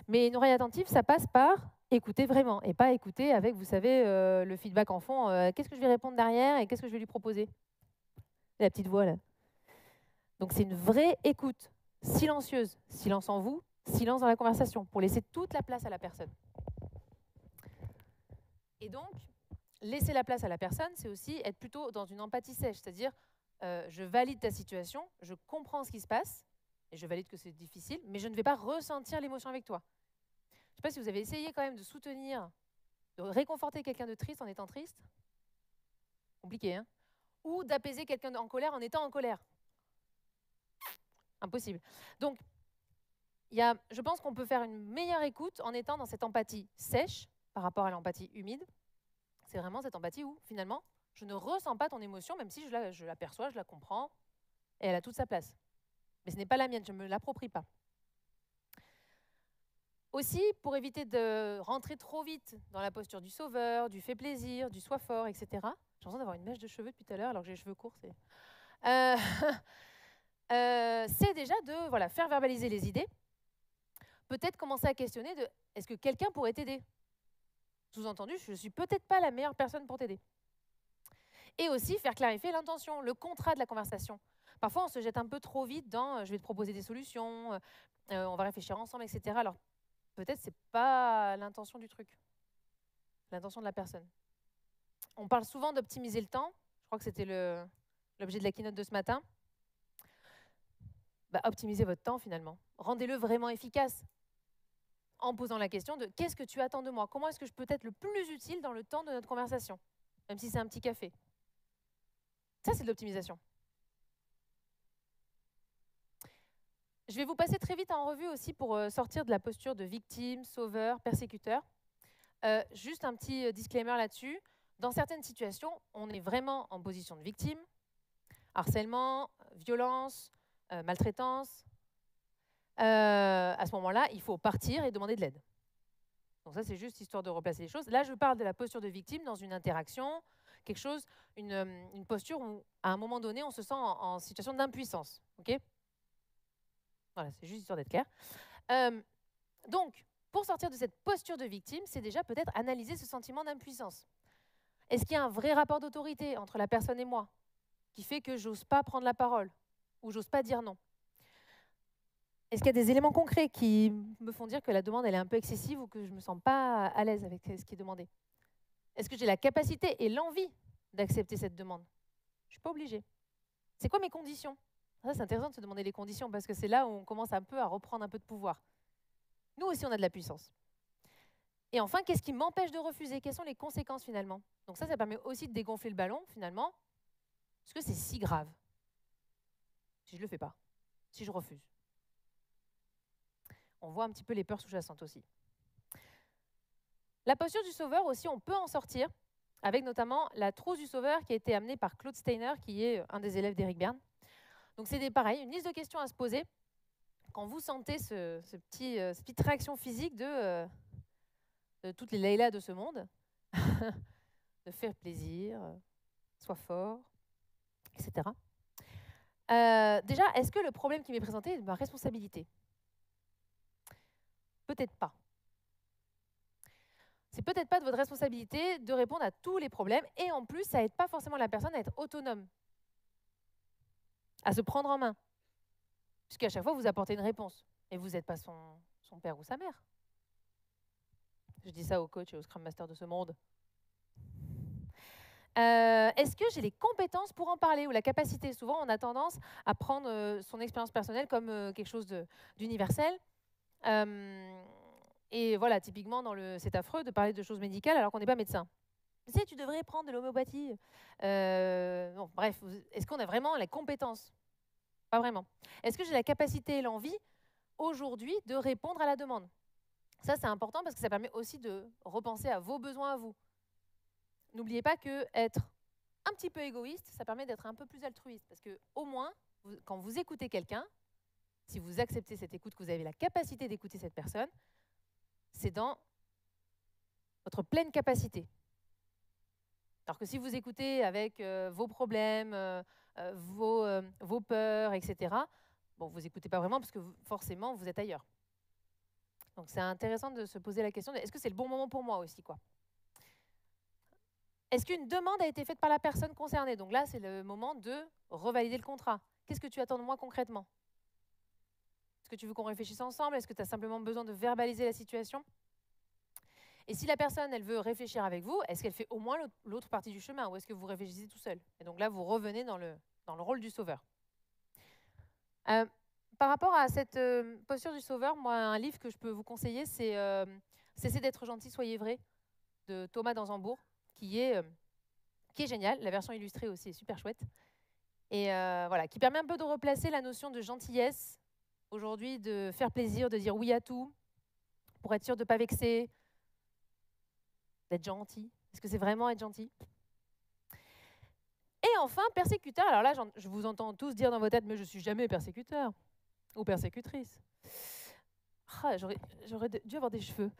Mais une oreille attentive, ça passe par écouter vraiment et pas écouter avec, vous savez, le feedback en fond, qu'est-ce que je vais répondre derrière et qu'est-ce que je vais lui proposer? La petite voix là. Donc c'est une vraie écoute, silencieuse, silence en vous, silence dans la conversation, pour laisser toute la place à la personne. Et donc, laisser la place à la personne, c'est aussi être plutôt dans une empathie sèche, c'est-à-dire je valide ta situation, je comprends ce qui se passe, et je valide que c'est difficile, mais je ne vais pas ressentir l'émotion avec toi. Je ne sais pas si vous avez essayé quand même de soutenir, de réconforter quelqu'un de triste en étant triste. Compliqué, hein? Ou d'apaiser quelqu'un en colère en étant en colère. Impossible. Donc, je pense qu'on peut faire une meilleure écoute en étant dans cette empathie sèche par rapport à l'empathie humide. C'est vraiment cette empathie où, finalement, je ne ressens pas ton émotion, même si je la perçois, je la comprends, et elle a toute sa place. Mais ce n'est pas la mienne, je ne me l'approprie pas. Aussi, pour éviter de rentrer trop vite dans la posture du sauveur, du fait plaisir, du sois fort, etc. J'ai l'impression d'avoir une mèche de cheveux depuis tout à l'heure, alors que j'ai les cheveux courts. C'est déjà de faire verbaliser les idées. Peut-être commencer à questionner de est-ce que quelqu'un pourrait t'aider? Sous-entendu, je ne suis peut-être pas la meilleure personne pour t'aider. Et aussi faire clarifier l'intention, le contrat de la conversation. Parfois, on se jette un peu trop vite dans je vais te proposer des solutions, on va réfléchir ensemble, etc. Alors, peut-être ce n'est pas l'intention du truc, l'intention de la personne. On parle souvent d'optimiser le temps. Je crois que c'était l'objet de la keynote de ce matin. Optimisez votre temps, finalement. Rendez-le vraiment efficace en posant la question de qu'est-ce que tu attends de moi? Comment est-ce que je peux être le plus utile dans le temps de notre conversation? Même si c'est un petit café. Ça, c'est de l'optimisation. Je vais vous passer très vite en revue aussi pour sortir de la posture de victime, sauveur, persécuteur. Juste un petit disclaimer là-dessus. Dans certaines situations, on est vraiment en position de victime. Harcèlement, violence, maltraitance. À ce moment-là, il faut partir et demander de l'aide. Donc ça, c'est juste histoire de replacer les choses. Là, je parle de la posture de victime dans une interaction, quelque chose, une posture où, à un moment donné, on se sent en situation d'impuissance. Okay, voilà, c'est juste histoire d'être clair. Donc, pour sortir de cette posture de victime, c'est déjà peut-être analyser ce sentiment d'impuissance. Est-ce qu'il y a un vrai rapport d'autorité entre la personne et moi qui fait que j'ose pas prendre la parole ou j'ose pas dire non? est-ce qu'il y a des éléments concrets qui me font dire que la demande elle est un peu excessive ou que je ne me sens pas à l'aise avec ce qui est demandé? Est-ce que j'ai la capacité et l'envie d'accepter cette demande? Je ne suis pas obligée. C'est quoi mes conditions? Ça, c'est intéressant de se demander les conditions parce que c'est là où on commence un peu à reprendre un peu de pouvoir. Nous aussi, on a de la puissance. Et enfin, qu'est-ce qui m'empêche de refuser? Quelles sont les conséquences finalement? Donc ça permet aussi de dégonfler le ballon finalement. Est-ce que c'est si grave si je ne le fais pas, si je refuse? On voit un petit peu les peurs sous-jacentes aussi. La posture du sauveur aussi, on peut en sortir avec notamment la trousse du sauveur qui a été amenée par Claude Steiner, qui est un des élèves d'Éric Berne. Donc c'est pareil, une liste de questions à se poser quand vous sentez cette petite réaction physique de toutes les Leïla de ce monde, de faire plaisir, sois fort, etc. Déjà, est-ce que le problème qui m'est présenté est de ma responsabilité? Peut-être pas. C'est peut-être pas de votre responsabilité de répondre à tous les problèmes, et en plus, ça n'aide pas forcément la personne à être autonome, à se prendre en main, puisqu'à chaque fois, vous apportez une réponse, et vous n'êtes pas son père ou sa mère. Je dis ça aux coachs et aux Scrum Masters de ce monde. Est-ce que j'ai les compétences pour en parler ou la capacité? Souvent, on a tendance à prendre son expérience personnelle comme quelque chose d'universel. Et voilà, typiquement, c'est affreux de parler de choses médicales alors qu'on n'est pas médecin. Tu sais, tu devrais prendre de l'homéopathie. Bon, bref, est-ce qu'on a vraiment les compétences? Pas vraiment. Est-ce que j'ai la capacité et l'envie aujourd'hui de répondre à la demande? Ça, c'est important parce que ça permet aussi de repenser à vos besoins à vous. N'oubliez pas que être un petit peu égoïste, ça permet d'être un peu plus altruiste. Parce que au moins, quand vous écoutez quelqu'un, si vous acceptez cette écoute, que vous avez la capacité d'écouter cette personne, c'est dans votre pleine capacité. Alors que si vous écoutez avec vos problèmes, vos peurs, etc., bon, vous n'écoutez pas vraiment parce que forcément, vous êtes ailleurs. Donc c'est intéressant de se poser la question de est-ce que c'est le bon moment pour moi aussi, quoi. Est-ce qu'une demande a été faite par la personne concernée? Donc là, c'est le moment de revalider le contrat. Qu'est-ce que tu attends de moi concrètement? Est-ce que tu veux qu'on réfléchisse ensemble? Est-ce que tu as simplement besoin de verbaliser la situation? Et si la personne, elle veut réfléchir avec vous, est-ce qu'elle fait au moins l'autre partie du chemin ou est-ce que vous réfléchissez tout seul? Et donc là, vous revenez dans le rôle du sauveur. Par rapport à cette posture du sauveur, moi, un livre que je peux vous conseiller, c'est Cessez d'être gentil, soyez vrai, de Thomas d'Anzembourg, qui est génial. La version illustrée aussi est super chouette. Et voilà, qui permet un peu de replacer la notion de gentillesse aujourd'hui, de faire plaisir, de dire oui à tout, pour être sûr de ne pas vexer, d'être gentil. Est-ce que c'est vraiment être gentil? Et enfin, persécuteur. Alors là, je vous entends tous dire dans vos têtes, mais je ne suis jamais persécuteur ou persécutrice. Ah, j'aurais dû avoir des cheveux.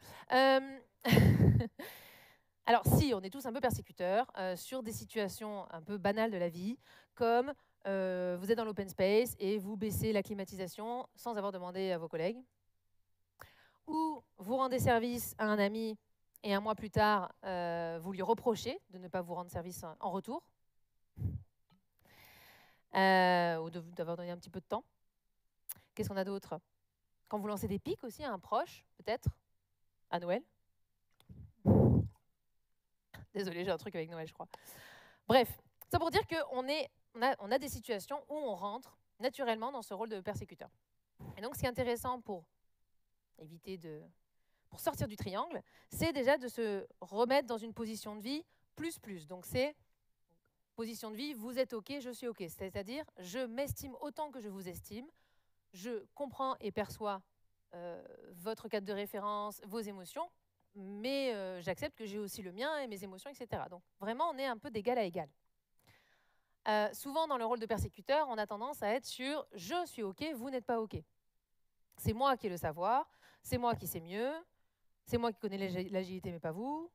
Alors si, on est tous un peu persécuteurs sur des situations un peu banales de la vie, comme vous êtes dans l'open space et vous baissez la climatisation sans avoir demandé à vos collègues, ou vous rendez service à un ami et un mois plus tard, vous lui reprochez de ne pas vous rendre service en retour, ou d'avoir donné un petit peu de temps. Qu'est-ce qu'on a d'autre? Quand vous lancez des pics aussi à un proche, peut-être, à Noël. Désolée, j'ai un truc avec Noël, je crois. Bref, ça pour dire qu'on a des situations où on rentre naturellement dans ce rôle de persécuteur. Et donc, ce qui est intéressant pour sortir du triangle, c'est déjà de se remettre dans une position de vie plus. Donc, c'est position de vie, vous êtes OK, je suis OK. C'est-à-dire, je m'estime autant que je vous estime, je comprends et perçois votre cadre de référence, vos émotions, mais j'accepte que j'ai aussi le mien et mes émotions, etc. Donc, vraiment, on est un peu d'égal à égal. Souvent, dans le rôle de persécuteur, on a tendance à être sur « je suis OK, vous n'êtes pas OK ». C'est moi qui ai le savoir, c'est moi qui sais mieux, c'est moi qui connais l'agilité, mais pas vous.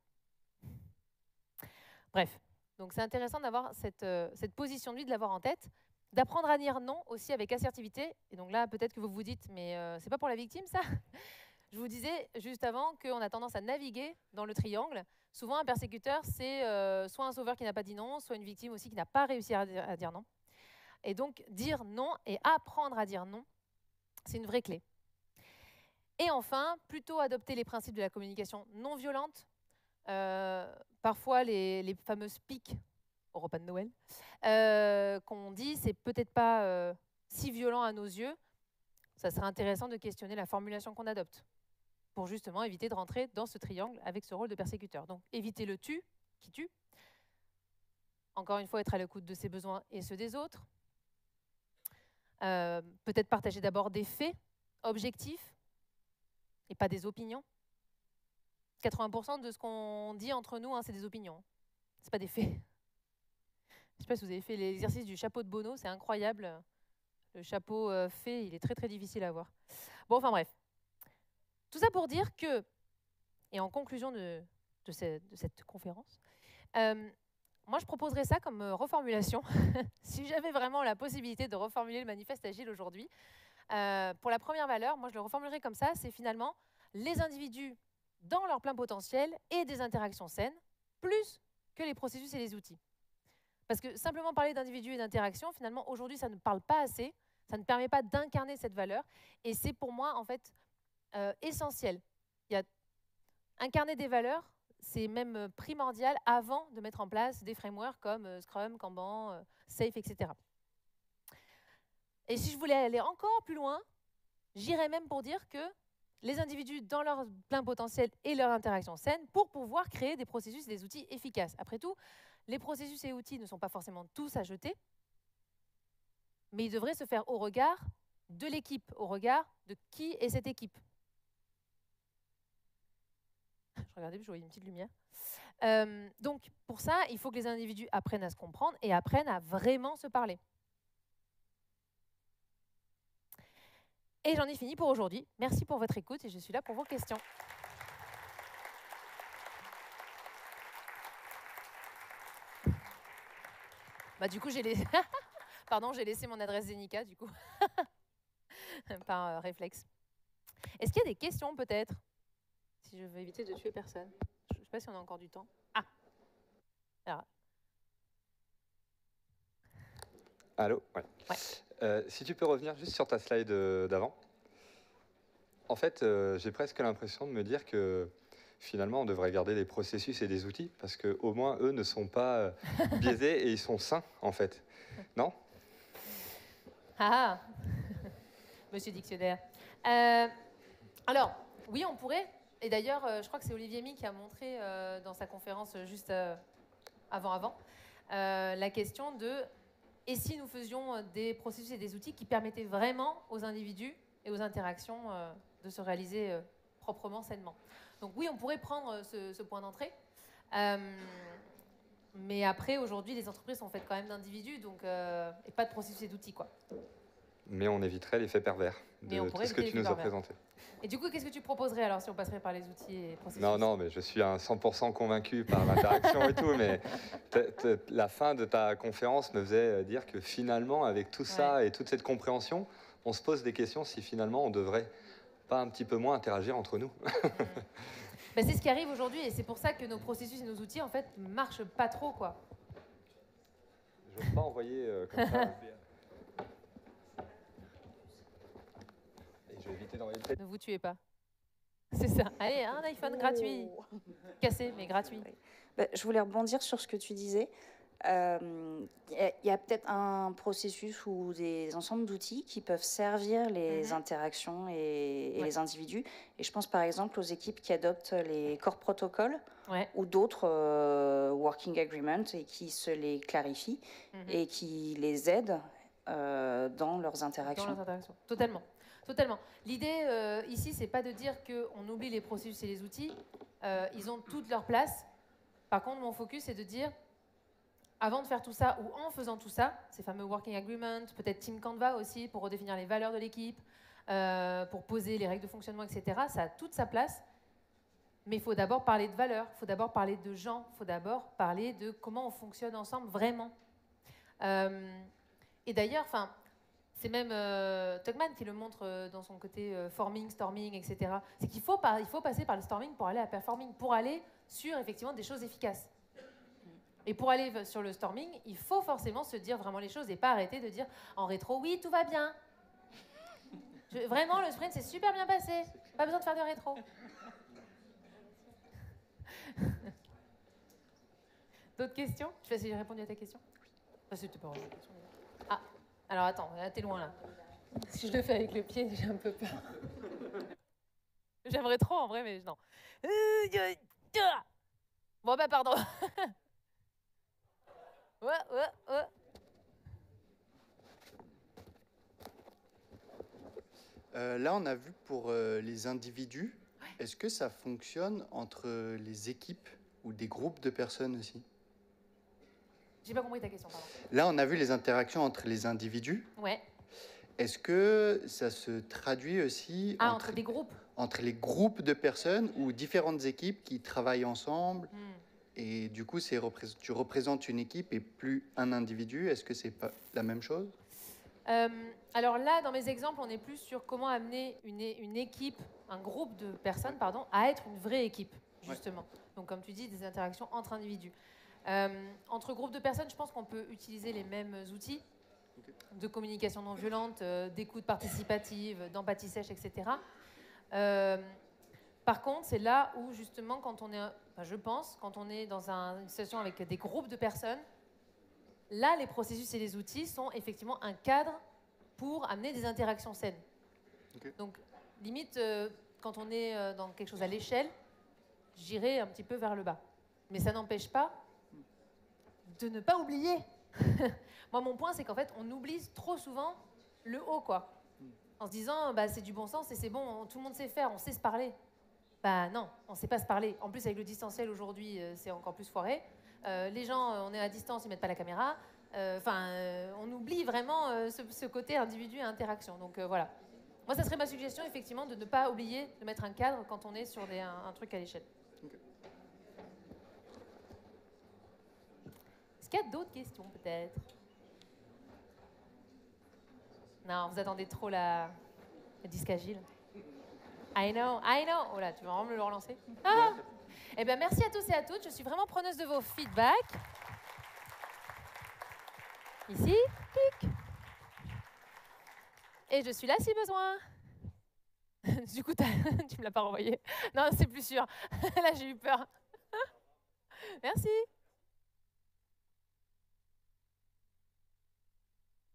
Bref, donc c'est intéressant d'avoir cette position de vie, de l'avoir en tête, d'apprendre à dire non aussi avec assertivité. Et donc là, peut-être que vous vous dites « mais c'est pas pour la victime, ça ?» Je vous disais juste avant qu'on a tendance à naviguer dans le triangle. Souvent, un persécuteur, c'est soit un sauveur qui n'a pas dit non, soit une victime aussi qui n'a pas réussi à dire non. Et donc, dire non et apprendre à dire non, C'est une vraie clé. Et enfin, plutôt adopter les principes de la communication non violente. Parfois, les fameuses piques au repas de Noël qu'on dit, c'est peut-être pas si violent à nos yeux. Ça serait intéressant de questionner la formulation qu'on adopte pour justement éviter de rentrer dans ce triangle avec ce rôle de persécuteur. Donc, éviter le tu, qui tue. Encore une fois, être à l'écoute de ses besoins et ceux des autres. Peut-être partager d'abord des faits objectifs et pas des opinions. 80% de ce qu'on dit entre nous, hein, c'est des opinions. C'est pas des faits. Je ne sais pas si vous avez fait l'exercice du chapeau de Bono, c'est incroyable. Le chapeau fait, il est très très difficile à avoir. Bon, enfin bref. Tout ça pour dire que, et en conclusion de cette conférence, moi je proposerais ça comme reformulation. Si j'avais vraiment la possibilité de reformuler le manifeste agile aujourd'hui, pour la première valeur, moi je le reformulerais comme ça, c'est finalement les individus dans leur plein potentiel et des interactions saines, plus que les processus et les outils. Parce que simplement parler d'individus et d'interactions, finalement, aujourd'hui, ça ne parle pas assez, ça ne permet pas d'incarner cette valeur, et c'est pour moi, en fait, essentiel. Incarner des valeurs, c'est même primordial avant de mettre en place des frameworks comme Scrum, Kanban, Safe, etc. Et si je voulais aller encore plus loin, j'irais même pour dire que les individus dans leur plein potentiel et leur interaction saine pour pouvoir créer des processus et des outils efficaces. Après tout, les processus et outils ne sont pas forcément tous à jeter, mais ils devraient se faire au regard de l'équipe, au regard de qui est cette équipe. Je regardais, je voyais une petite lumière. Donc, pour ça, il faut que les individus apprennent à se comprendre et apprennent à vraiment se parler. Et j'en ai fini pour aujourd'hui. Merci pour votre écoute et je suis là pour vos questions. Bah, du coup, j'ai laissé mon adresse Zenica, du coup, par réflexe. Est-ce qu'il y a des questions, peut-être? Si je veux éviter de tuer personne. Je ne sais pas si on a encore du temps. Ah. Alors. Allô? Ouais. Si tu peux revenir juste sur ta slide d'avant. En fait, j'ai presque l'impression de me dire que finalement, on devrait garder des processus et des outils parce qu'au moins, eux ne sont pas biaisés et ils sont sains, en fait. Non? Ah. Monsieur Dictionnaire. Alors, oui, on pourrait. Et d'ailleurs, je crois que c'est Olivier Mi qui a montré dans sa conférence juste avant la question de et si nous faisions des processus et des outils qui permettaient vraiment aux individus et aux interactions de se réaliser proprement, sainement. Donc oui, on pourrait prendre ce point d'entrée. Mais après, aujourd'hui, les entreprises sont faites quand même d'individus, donc et pas de processus et d'outils, quoi. Mais on éviterait l'effet pervers de tout ce que tu nous as présenté. Et du coup, qu'est-ce que tu proposerais alors si on passerait par les outils et processus? Non, mais je suis à 100% convaincu par l'interaction et tout, mais la fin de ta conférence me faisait dire que finalement, avec tout ça et toute cette compréhension, on se pose des questions si finalement on devrait pas un petit peu moins interagir entre nous. Ben, c'est ce qui arrive aujourd'hui et c'est pour ça que nos processus et nos outils en fait marchent pas trop, quoi. Je n'ose pas envoyer comme ça. Et je vais éviter d'envoyer le... Ne vous tuez pas. C'est ça. Allez, un iPhone gratuit. Cassé, mais gratuit. Ben, je voulais rebondir sur ce que tu disais. Y a peut-être un processus ou des ensembles d'outils qui peuvent servir les interactions et les individus. Et je pense par exemple aux équipes qui adoptent les core protocoles ou d'autres working agreements et qui se les clarifient et qui les aident dans leurs interactions. Dans leurs interactions, totalement. Totalement. L'idée ici, c'est pas de dire qu'on oublie les processus et les outils. Ils ont toute leur place. Par contre, mon focus, c'est de dire avant de faire tout ça ou en faisant tout ça, ces fameux working agreements, peut-être Team Canva aussi pour redéfinir les valeurs de l'équipe, pour poser les règles de fonctionnement, etc. Ça a toute sa place. Mais il faut d'abord parler de valeurs, il faut d'abord parler de gens, il faut d'abord parler de comment on fonctionne ensemble vraiment. Et d'ailleurs, c'est même Tugman qui le montre dans son côté forming, storming, etc. C'est qu'il faut passer par le storming pour aller à performing, pour aller sur effectivement des choses efficaces. Et pour aller sur le storming, il faut forcément se dire vraiment les choses et pas arrêter de dire en rétro, oui, tout va bien. Vraiment, le sprint s'est super bien passé. Pas besoin de faire de rétro. D'autres questions? Je sais pas si j'ai répondu à ta question. Parce que tu peux avoir une question. Ah, alors attends, là t'es loin là. Si je le fais avec le pied, j'ai un peu peur. J'aimerais trop en vrai, mais non. Bon bah pardon. Ouais. Là, on a vu pour les individus. Est-ce que ça fonctionne entre les équipes ou des groupes de personnes aussi? J'ai pas compris ta question, pardon. Là, on a vu les interactions entre les individus. Ouais. Est-ce que ça se traduit aussi entre des groupes? Entre les groupes de personnes ou différentes équipes qui travaillent ensemble? Et du coup, tu représentes une équipe et plus un individu. Est-ce que c'est pas la même chose? Alors là, dans mes exemples, on est plus sur comment amener une équipe, un groupe de personnes, pardon, à être une vraie équipe, justement. Ouais. Donc, comme tu dis, des interactions entre individus. Entre groupes de personnes, je pense qu'on peut utiliser les mêmes outils de communication non violente, d'écoute participative, d'empathie sèche, etc. Par contre, c'est là où, justement, quand on est, je pense, quand on est dans une situation avec des groupes de personnes, là, les processus et les outils sont effectivement un cadre pour amener des interactions saines. Okay. Donc, limite, quand on est dans quelque chose à l'échelle, j'irai un petit peu vers le bas. Mais ça n'empêche pas de ne pas oublier. Moi, mon point, c'est qu'en fait, on oublie trop souvent le haut, quoi. En se disant, bah, c'est du bon sens et c'est bon, tout le monde sait faire, on sait se parler. Bah non, on ne sait pas se parler. En plus, avec le distanciel aujourd'hui, c'est encore plus foiré. Les gens, on est à distance, ils ne mettent pas la caméra. On oublie vraiment ce côté individu et interaction. Donc voilà. Moi, ça serait ma suggestion, effectivement, de ne pas oublier de mettre un cadre quand on est sur un truc à l'échelle. Okay. Est-ce qu'il y a d'autres questions, peut-être? Non, vous attendez trop le disque agile. I know. Oh là, tu vas vraiment me le relancer? Ah! Eh bien, merci à tous et à toutes. Je suis vraiment preneuse de vos feedbacks. Ici, clic. Et je suis là si besoin. Du coup, tu me l'as pas renvoyé. Non, c'est plus sûr. Là, j'ai eu peur. Merci.